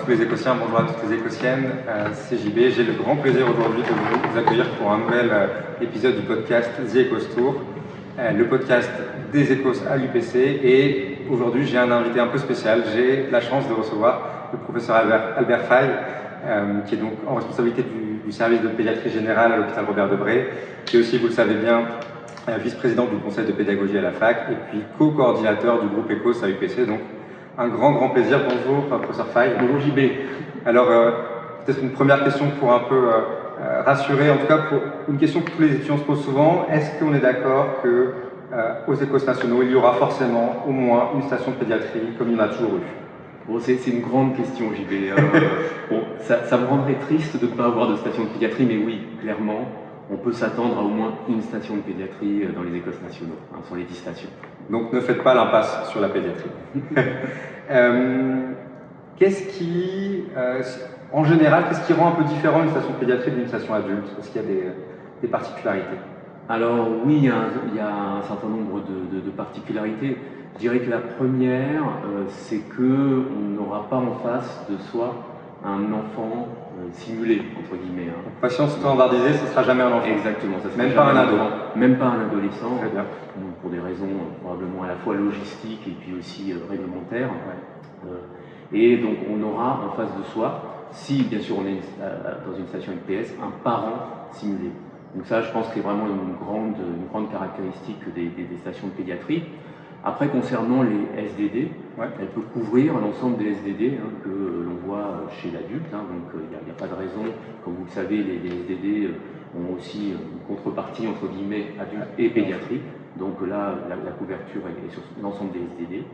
tous les Écossiens, bonjour à toutes les Écossiennes, c'est JB. J'ai le grand plaisir aujourd'hui de vous accueillir pour un nouvel épisode du podcast The Ecos Tour, le podcast des Écos à l'UPC. Et aujourd'hui, j'ai un invité un peu spécial. J'ai la chance de recevoir le professeur Albert Faye, qui est donc en responsabilité du service de pédiatrie générale à l'hôpital Robert Debré, qui est aussi, vous le savez bien, vice-président du conseil de pédagogie à la fac et puis co-coordinateur du groupe Ecos à l'UPC. Donc, un grand plaisir. Bonjour, professeur Faye. Bonjour JB. Alors, peut-être une première question pour un peu rassurer, en tout cas pour une question que tous les étudiants se posent souvent. Est-ce qu'on est d'accord qu'aux Écos nationaux, il y aura forcément au moins une station de pédiatrie comme il y en a toujours eu? Bon, c'est une grande question JB. Bon, ça me rendrait triste de ne pas avoir de station de pédiatrie, mais oui, clairement, on peut s'attendre à au moins une station de pédiatrie dans les Écos nationaux, sur les 10 stations. Donc ne faites pas l'impasse sur la pédiatrie. En général, qu'est-ce qui rend un peu différent une station de pédiatrie d'une station adulte? Est-ce qu'il y a des particularités? Alors oui, il y a un certain nombre de particularités. Je dirais que la première, c'est qu'on n'aura pas en face de soi un enfant simulé, entre guillemets. Donc, patient standardisé, ce ne sera jamais un enfant. Exactement. Ça sera même pas un ado. Même pas un adolescent. Très bien. Pour des raisons probablement à la fois logistiques et puis aussi réglementaires. Ouais. Et donc on aura en face de soi, si bien sûr on est dans une station FPS, un parent simulé. Donc ça, je pense que c'est vraiment une grande caractéristique des stations de pédiatrie. Après, concernant les SDD, ouais, elle peut couvrir l'ensemble des SDD que l'on voit chez l'adulte. Donc il n'y a pas de raison, comme vous le savez, les SDD ont aussi une contrepartie entre guillemets adulte et pédiatrique. Donc là, la couverture est sur l'ensemble des SDD.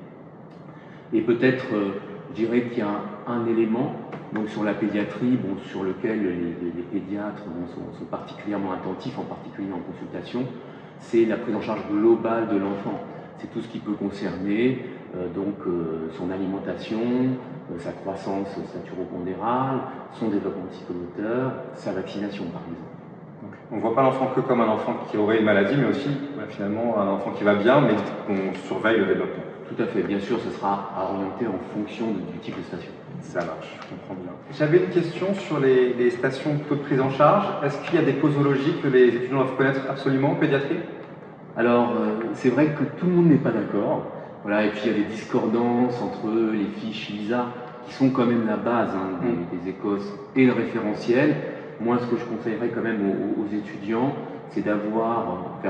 Et peut-être, je dirais qu'il y a un élément donc sur la pédiatrie, sur lequel les pédiatres sont particulièrement attentifs, en particulier en consultation, c'est la prise en charge globale de l'enfant. C'est tout ce qui peut concerner son alimentation, sa croissance staturopondérale, son développement psychomoteur, sa vaccination par exemple. Donc, on ne voit pas l'enfant que comme un enfant qui aurait une maladie, mais aussi finalement un enfant qui va bien, mais qu'on surveille le développement. Tout à fait, bien sûr, ce sera à orienter en fonction du type de station. Ça marche, je comprends bien. J'avais une question sur les stations de prise en charge. Est-ce qu'il y a des posologies que les étudiants doivent connaître absolument en pédiatrie? Alors, c'est vrai que tout le monde n'est pas d'accord. Voilà, et puis il y a des discordances entre les fiches LISA, qui sont quand même la base des Écos, et le référentiel. Moi, ce que je conseillerais quand même aux étudiants, c'est faire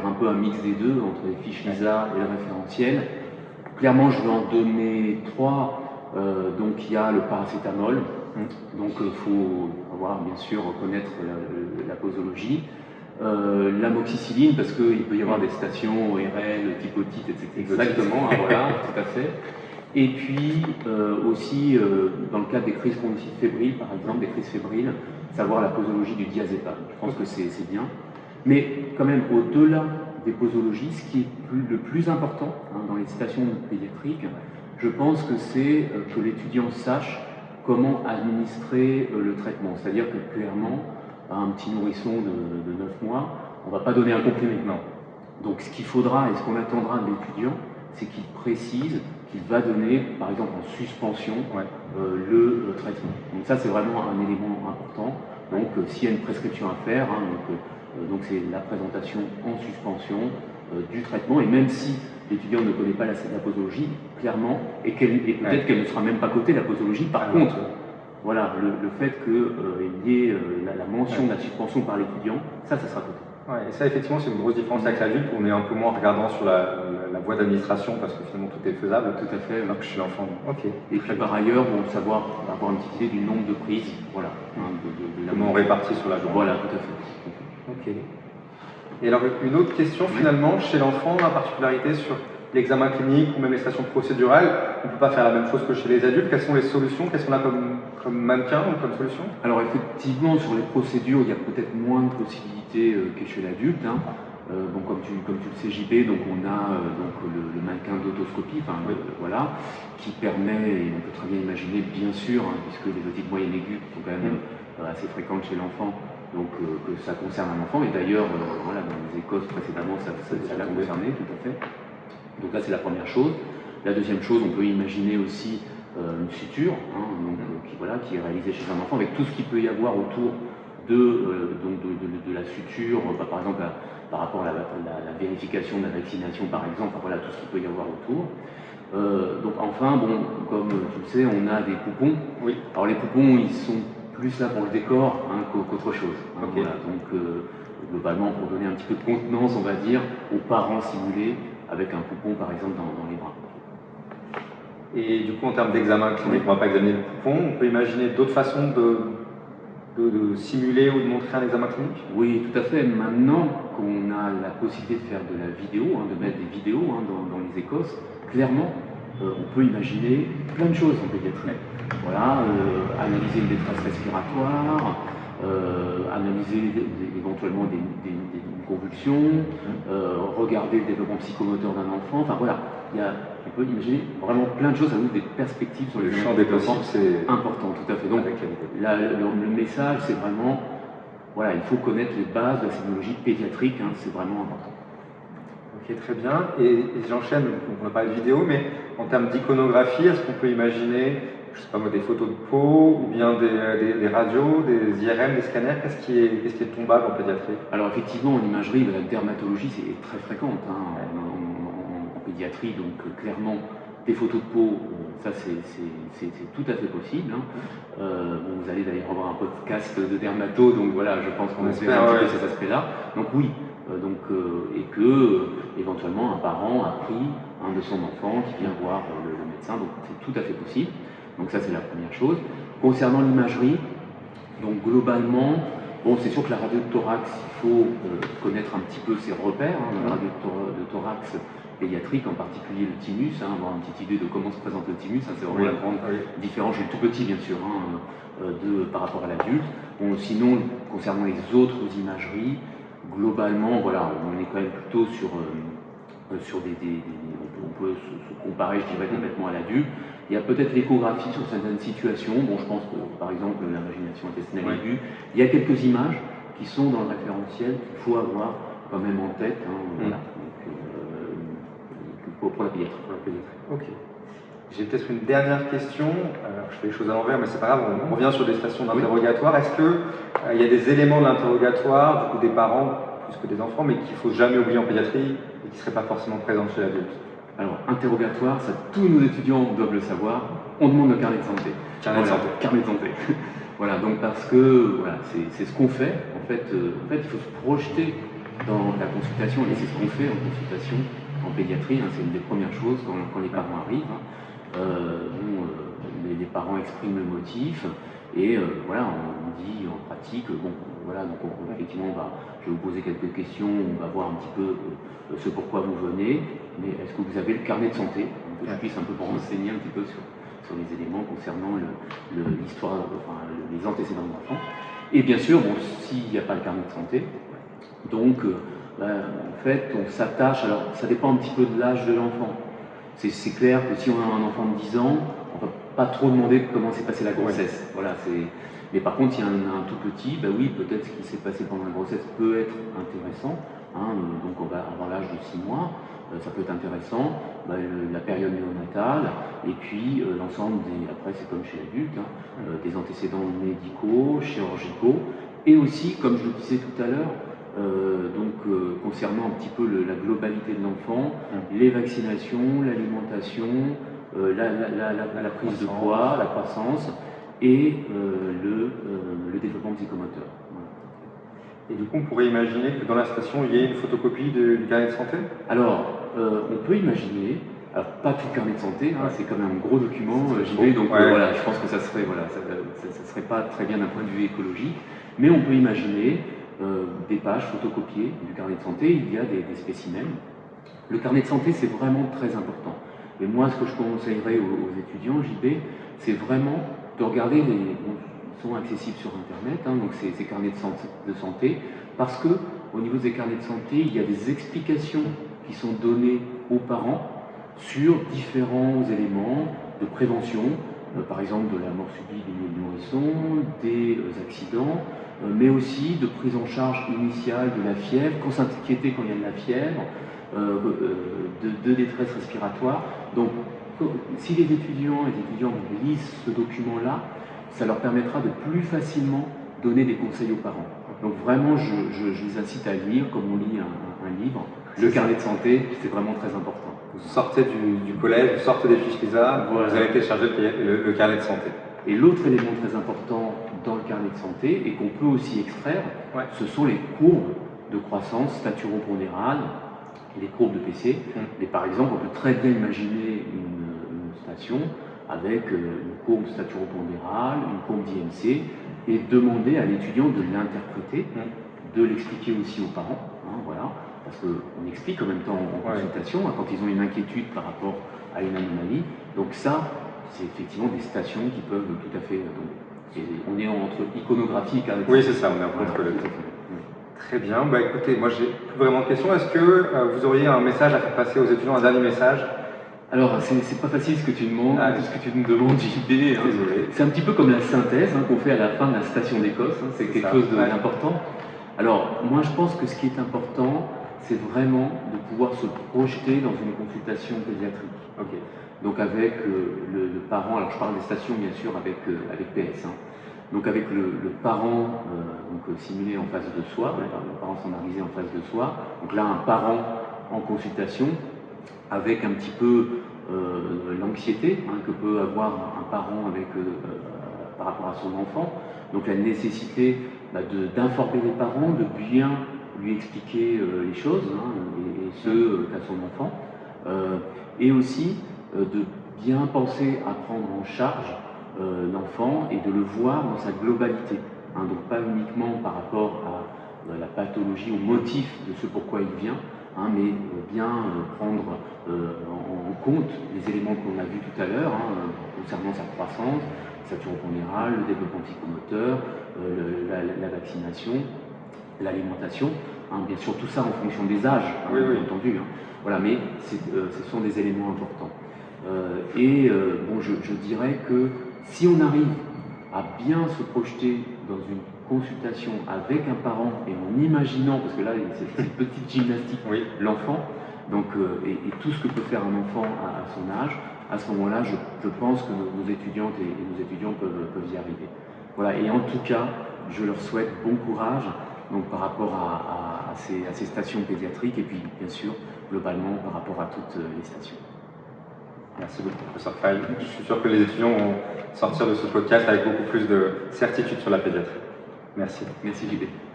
un peu un mix des deux, entre les fiches LISA et le référentiel. Clairement, je vais en donner 3. Donc il y a le paracétamol, donc il faut bien sûr connaître la posologie. L'amoxicilline, parce qu'il peut y avoir des stations ORL, type otite, etc. Exactement, voilà, tout à fait. Et puis aussi, dans le cadre des crises convulsives fébriles, par exemple, des crises fébriles, savoir la posologie du diazépam. Je pense que c'est bien. Mais quand même, au-delà des posologies, ce qui est le plus important dans les stations pédiatriques, je pense que c'est que l'étudiant sache comment administrer le traitement. C'est-à-dire que clairement, à un petit nourrisson de 9 mois, on ne va pas donner un comprimé. Non. Donc ce qu'il faudra et ce qu'on attendra de l'étudiant, c'est qu'il précise qu'il va donner, par exemple en suspension, le traitement. Donc ça, c'est vraiment un élément important. Donc s'il y a une prescription à faire, donc c'est la présentation en suspension du traitement, et même si l'étudiant ne connaît pas la posologie, clairement, et peut-être qu'elle ne sera même pas cotée, la posologie. Par contre, voilà, le fait qu'il y ait la mention de la suspension par l'étudiant, ça sera coté. Ouais, et ça, effectivement, c'est une grosse différence avec l'adulte, où on est un peu moins regardant sur la voie d'administration, parce que finalement tout est faisable. Tout à fait. Alors que chez l'enfant, ok. Et puis par ailleurs, savoir avoir une petite idée du nombre de prises, voilà. Comment on répartit sur la journée. Voilà, tout à fait. Ok. Et alors, une autre question, finalement, chez l'enfant, la particularité sur l'examen clinique ou même les stations procédurales, on ne peut pas faire la même chose que chez les adultes. Quelles sont les solutions? Qu'est-ce qu'on a comme mannequin ou comme solution? Alors effectivement, sur les procédures, il y a peut-être moins de possibilités que chez l'adulte. Comme tu le sais JP, donc on a le mannequin d'autoscopie, voilà, qui permet, et on peut très bien imaginer, bien sûr, puisque les otites moyennes aiguës sont quand même assez fréquentes chez l'enfant, donc que ça concerne un enfant. Et d'ailleurs, dans les Écos précédemment, ça l'a concerné, tout à fait. Donc là, c'est la première chose. La deuxième chose, on peut imaginer aussi une suture, hein, donc, qui est réalisée chez un enfant, avec tout ce qu'il peut y avoir autour de la suture, par exemple par rapport à la vérification de la vaccination, par exemple, enfin, voilà tout ce qu'il peut y avoir autour. Donc enfin, bon, comme tu le sais, on a des poupons. Oui. Alors les poupons, ils sont plus là pour le décor hein, qu'autre chose. Hein, okay. Voilà. Donc globalement, pour donner un petit peu de contenance, on va dire, aux parents simulés avec un poupon, par exemple, dans les bras. Et du coup, en termes d'examen clinique, on ne va pas examiner le poupon, on peut imaginer d'autres façons de simuler ou de montrer un examen clinique? Oui, tout à fait. Maintenant qu'on a la possibilité de faire de la vidéo, hein, de mettre des vidéos hein, dans les écosses, clairement, on peut imaginer plein de choses en pédiatrie. Voilà, analyser une détresse respiratoire, analyser éventuellement des convulsions, regarder le développement psychomoteur d'un enfant. Enfin voilà, on peut imaginer vraiment plein de choses, ça nous des perspectives sur le champ des possibles, c'est important, tout à fait. Donc le message, c'est vraiment, voilà, il faut connaître les bases de la sémiologie pédiatrique, hein, c'est vraiment important. Ok, très bien. Et j'enchaîne, on n'a pas de vidéo, mais en termes d'iconographie, est-ce qu'on peut imaginer, je sais pas moi, des photos de peau, ou bien des radios, des IRM, des scanners? Qu'est-ce qui est tombable en pédiatrie? Alors effectivement, en imagerie, la dermatologie, c'est très fréquente hein, en pédiatrie, donc clairement, des photos de peau, ça c'est tout à fait possible. Hein. Bon, vous allez d'ailleurs avoir un podcast de dermato, donc voilà, je pense qu'on espère un petit peu cet aspect-là. Donc oui, et que éventuellement un parent a pris un de son enfant qui vient voir le médecin, donc c'est tout à fait possible. Donc ça c'est la première chose. Concernant l'imagerie, donc globalement, bon, c'est sûr que la radio de thorax, il faut connaître un petit peu ses repères, hein, la radio de thorax pédiatrique, en particulier le thymus, hein, avoir une petite idée de comment se présente le thymus, hein, c'est vraiment la grande différence, chez le tout petit bien sûr, hein, par rapport à l'adulte. Bon, sinon, concernant les autres imageries, globalement, voilà, on est quand même plutôt sur on peut se comparer, je dirais, complètement à l'adulte. Il y a peut-être l'échographie sur certaines situations. Bon, je pense que, par exemple, l'imagination intestinale aiguë, il y a quelques images qui sont dans le référentiel qu'il faut avoir quand même en tête. Hein, voilà. Donc, pour la pédiatrie. Ok. J'ai peut-être une dernière question. Je fais les choses à l'envers, mais c'est pas grave. On revient sur des stations d'interrogatoire. Est-ce qu'il y a des éléments de l'interrogatoire, du coup des parents plus que des enfants, mais qu'il ne faut jamais oublier en pédiatrie et qui ne seraient pas forcément présents chez l'adulte? Alors, interrogatoire, ça tous nos étudiants doivent le savoir, on demande le carnet de santé. Carnet de santé. Carnet de santé. Voilà, donc parce que voilà, c'est ce qu'on fait. En fait, il faut se projeter dans la consultation, et c'est ce qu'on fait en consultation en pédiatrie. Hein, c'est une des premières choses quand les parents arrivent. Hein. Les parents expriment le motif, et voilà, on dit en pratique, bon, voilà, donc effectivement, je vais vous poser quelques questions, on va voir un petit peu ce pourquoi vous venez, mais est-ce que vous avez le carnet de santé, que je puisse un peu vous renseigner un petit peu sur les éléments concernant l'histoire, enfin, les antécédents de l'enfant. Et bien sûr, bon, s'il n'y a pas le carnet de santé, donc en fait, on s'attache, alors ça dépend un petit peu de l'âge de l'enfant. C'est clair que si on a un enfant de 10 ans, on ne va pas trop demander comment s'est passée la grossesse. Ouais. Voilà, mais par contre, s'il y en a un tout petit, ben oui, peut-être ce qui s'est passé pendant la grossesse peut être intéressant. Hein, donc on va avoir l'âge de 6 mois, ça peut être intéressant, la période néonatale, et puis l'ensemble après c'est comme chez l'adulte, hein, des antécédents médicaux, chirurgicaux, et aussi, comme je le disais tout à l'heure, concernant un petit peu la globalité de l'enfant, les vaccinations, l'alimentation, la prise de poids, la croissance et le développement psychomoteur. Voilà. Et du coup, on pourrait imaginer que dans la station, il y ait une photocopie du carnet de santé? Alors, on peut imaginer, alors pas tout le carnet de santé, hein, c'est quand même un gros document, JB, donc voilà, je pense que ça serait, voilà, ça serait pas très bien d'un point de vue écologique, mais on peut imaginer des pages photocopiées du carnet de santé, il y a des spécimens. Le carnet de santé, c'est vraiment très important. Et moi, ce que je conseillerais aux étudiants, JB, c'est vraiment de regarder ils sont accessibles sur Internet, hein, donc ces carnets de santé, parce que au niveau des carnets de santé, il y a des explications qui sont données aux parents sur différents éléments de prévention, par exemple de la mort subite des nourrissons, des accidents, mais aussi de prise en charge initiale de la fièvre, quand s'inquiéter quand il y a de la fièvre, de détresse respiratoire. Donc si les étudiants et les étudiantes lisent ce document-là, ça leur permettra de plus facilement donner des conseils aux parents. Donc vraiment, je les incite à lire, comme on lit un livre. Le carnet de santé, c'est vraiment très important. Vous sortez du collège, vous sortez des fiches LISA, voilà. Vous allez télécharger le carnet de santé. Et l'autre élément très important dans le carnet de santé, et qu'on peut aussi extraire, ce sont les courbes de croissance staturo-pondérale, les courbes de PC. Mais par exemple, on peut très bien imaginer une station avec une courbe staturo-pondérale, une courbe d'IMC, et demander à l'étudiant de l'interpréter, de l'expliquer aussi aux parents, voilà, parce qu'on explique en même temps en consultation, quand ils ont une inquiétude par rapport à une anomalie. Donc ça, c'est effectivement des stations qui peuvent tout à fait tomber. Et on est entre iconographie et carnet de santé. Oui, c'est ça, on est en train de collecter. Très bien, bah écoutez, moi j'ai plus vraiment de questions. Est-ce que vous auriez un message à faire passer aux étudiants, un dernier message? Alors, c'est pas facile ce que tu demandes, ce que tu nous demandes, JB. C'est un petit peu comme la synthèse qu'on fait à la fin de la station d'Écosse. C'est quelque chose d'important. Alors, moi je pense que ce qui est important, c'est vraiment de pouvoir se projeter dans une consultation pédiatrique. Donc avec le parent, alors je parle des stations bien sûr avec PS. Donc avec le parent simulé en face de soi, le parent standardisé en face de soi. Donc là, un parent en consultation avec un petit peu l'anxiété que peut avoir un parent par rapport à son enfant. Donc la nécessité d'informer les parents, de bien lui expliquer les choses, et ce qu'à son enfant. Et aussi de bien penser à prendre en charge l'enfant et de le voir dans sa globalité. Donc pas uniquement par rapport à la pathologie, au motif de ce pourquoi il vient, mais bien prendre en compte les éléments qu'on a vus tout à l'heure concernant sa croissance, sa staturo-pondérale, le développement psychomoteur, la vaccination, l'alimentation, bien sûr tout ça en fonction des âges, bien entendu. Voilà, mais ce sont des éléments importants. Je dirais que si on arrive à bien se projeter dans une consultation avec un parent et en imaginant, parce que là c'est une petite gymnastique, l'enfant, donc, et tout ce que peut faire un enfant à son âge, à ce moment-là, je pense que nos étudiantes et nos étudiants peuvent y arriver. Voilà, et en tout cas, je leur souhaite bon courage donc, par rapport à ces stations pédiatriques et puis bien sûr, globalement, par rapport à toutes les stations. Merci beaucoup, professeur Faye. Je suis sûr que les étudiants vont sortir de ce podcast avec beaucoup plus de certitude sur la pédiatrie. Merci. Merci, JB.